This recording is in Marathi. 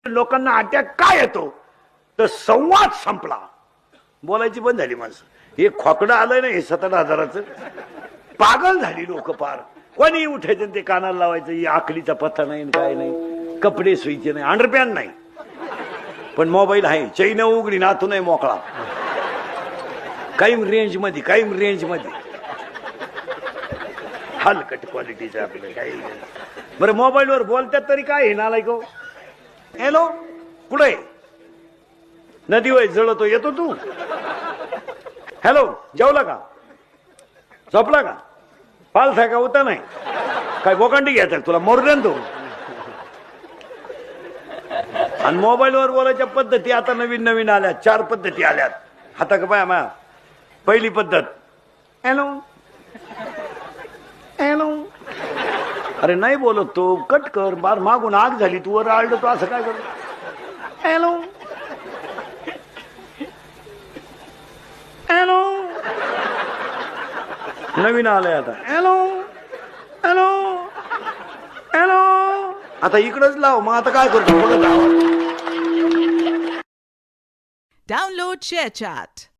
लोकांना अटॅक काय येतो तर संवाद संपला, बोलायची बंद झाली माणसं. हे खोकडं आलंय ना हे 17,000चं, पागल झाली लोक पार. कोणी उठायचं ते कानाला लावायचं, ही आखलीचा पत्ता नाही काय नाही, कपडे सुईचे नाही, अंडरपॅन्ट नाही, पण मोबाईल आहे, चैन उघडी नातू नाही मोकळा, काही रेंज मध्ये काही रेंज मध्ये हलकट क्वालिटीचं आपलं काही. बरं मोबाईलवर बोलतात तरी काय हे नालायक. हॅलो कुठे नदी वय जळतो येतो तू. हॅलो जेवला का, झोपला का, पालथा का होता नाही काय, बोकांडी घ्यायचा तुला मोरल्यान तू. आणि मोबाईलवर बोलायच्या पद्धती आता नवीन नवीन आल्यात, 4 पद्धती आल्यात. हाता का पाय मा. पहिली पद्धत हॅलो हॅलो. अरे नाही बोलत तो, कट कर. बार मागून आग झाली तू वर आळलं तो असं काय करतो. Hello hello. नवीन आलंय आता हॅलो हॅलो हॅलो. आता इकडच लाव मग. आता काय करतो बघत. Download ShareChat.